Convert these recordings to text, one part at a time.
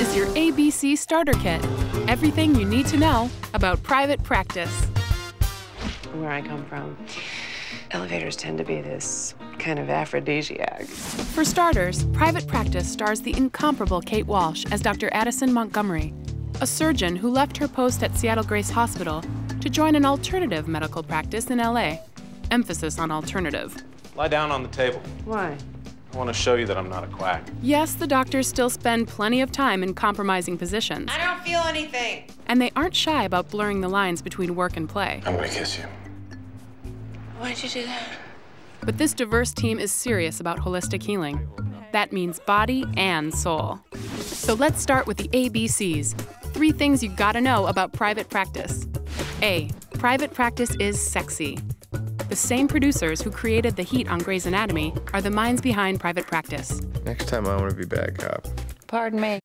is your ABC Starter Kit. Everything you need to know about private practice. Where I come from, elevators tend to be this kind of aphrodisiac. For starters, private practice stars the incomparable Kate Walsh as Dr. Addison Montgomery, a surgeon who left her post at Seattle Grace Hospital to join an alternative medical practice in LA. Emphasis on alternative. Lie down on the table. Why? I want to show you that I'm not a quack. Yes, the doctors still spend plenty of time in compromising positions. I don't feel anything. And they aren't shy about blurring the lines between work and play. I'm gonna kiss you. Why'd you do that? But this diverse team is serious about holistic healing. That means body and soul. So let's start with the ABCs. 3 things you gotta know about private practice. A, private practice is sexy. The same producers who created the heat on Grey's Anatomy are the minds behind private practice. Next time I want to be bad cop. Pardon me.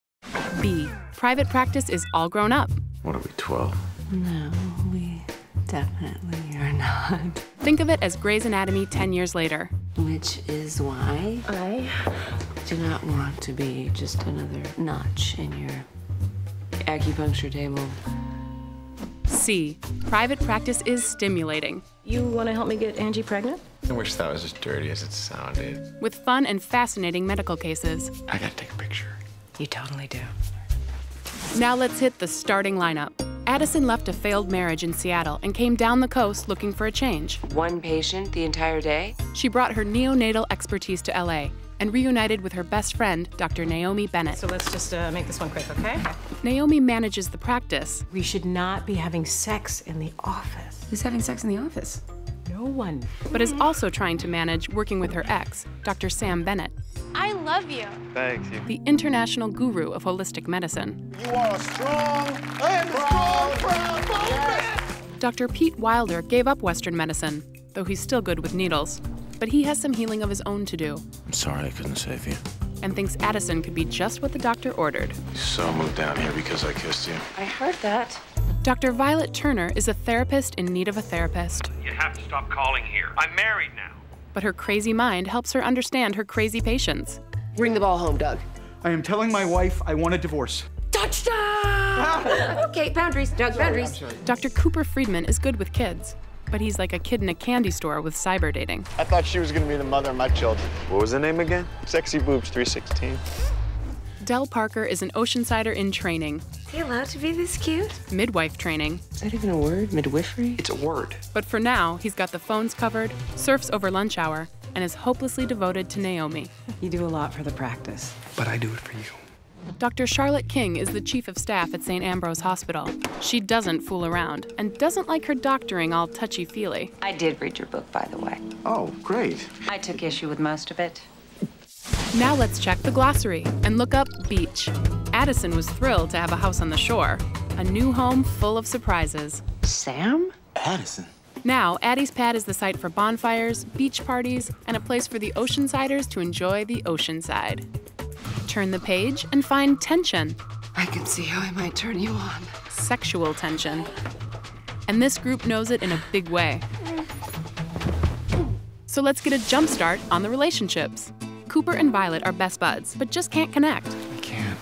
B, private practice is all grown up. What are we, 12? No, we definitely are not. Think of it as Grey's Anatomy 10 years later. Which is why I do not want to be just another notch in your acupuncture table. C, private practice is stimulating. You want to help me get Angie pregnant? I wish that was as dirty as it sounded. With fun and fascinating medical cases. I gotta take a picture. You totally do. Now let's hit the starting lineup. Addison left a failed marriage in Seattle and came down the coast looking for a change. One patient the entire day? She brought her neonatal expertise to LA and reunited with her best friend, Dr. Naomi Bennett. So let's just make this one quick, okay? Naomi manages the practice. We should not be having sex in the office. Who's having sex in the office? No one. But is also trying to manage working with her ex, Dr. Sam Bennett, I love you. Thanks, you. the international guru of holistic medicine. You are strong and proud. Dr. Pete Wilder gave up Western medicine, though he's still good with needles. But he has some healing of his own to do, I'm sorry I couldn't save you. and thinks Addison could be just what the doctor ordered. So I moved down here because I kissed you. I heard that. Dr. Violet Turner is a therapist in need of a therapist. You have to stop calling here. I'm married now. But her crazy mind helps her understand her crazy patients. Bring the ball home, Doug. I am telling my wife I want a divorce. Touchdown! Okay, boundaries, Doug, boundaries. Dr. Cooper Friedman is good with kids, but he's like a kid in a candy store with cyber dating. I thought she was gonna be the mother of my children. What was the name again? Sexy Boobs 316. Del Parker is an Oceansider in training, Is he allowed to be this cute? midwife training. Is that even a word? Midwifery? It's a word. But for now, he's got the phones covered, surfs over lunch hour, and is hopelessly devoted to Naomi. You do a lot for the practice. But I do it for you. Dr. Charlotte King is the chief of staff at St. Ambrose Hospital. She doesn't fool around and doesn't like her doctoring all touchy-feely. I did read your book, by the way. Oh, great. I took issue with most of it. Now let's check the glossary and look up beach. Addison was thrilled to have a house on the shore, a new home full of surprises. Sam? Addison. Now, Addie's Pad is the site for bonfires, beach parties, and a place for the Oceansiders to enjoy the oceanside. Turn the page and find tension, I can see how I might turn you on. sexual tension. And this group knows it in a big way. So let's get a jump start on the relationships. Cooper and Violet are best buds, but just can't connect. I can't.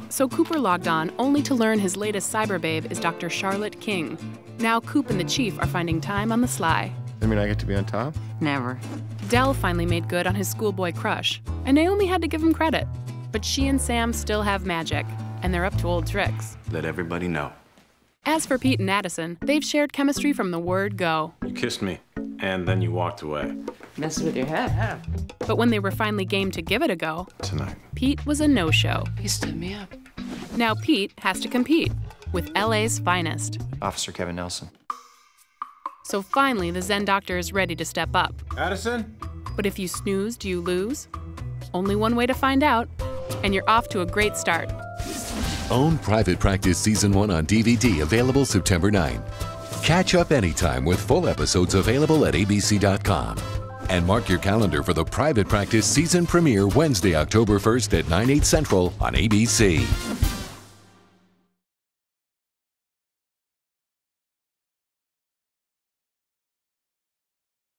So Cooper logged on only to learn his latest cyber babe is Dr. Charlotte King. Now Coop and the Chief are finding time on the sly. I mean, I get to be on top? Never. Del finally made good on his schoolboy crush, and Naomi had to give him credit. But she and Sam still have magic, and they're up to old tricks. Let everybody know. As for Pete and Addison, they've shared chemistry from the word go. You kissed me, and then you walked away. Messing with your head, huh? But when they were finally game to give it a go, Tonight. Pete was a no-show. You stood me up. Now Pete has to compete with LA's finest. Officer Kevin Nelson. So finally, the Zen doctor is ready to step up. Addison? But if you snooze, do you lose? Only one way to find out, and you're off to a great start. Own Private Practice Season 1 on DVD, available September 9. Catch up anytime with full episodes available at abc.com. And mark your calendar for the Private Practice season premiere Wednesday, October 1st at 9/8 Central on ABC.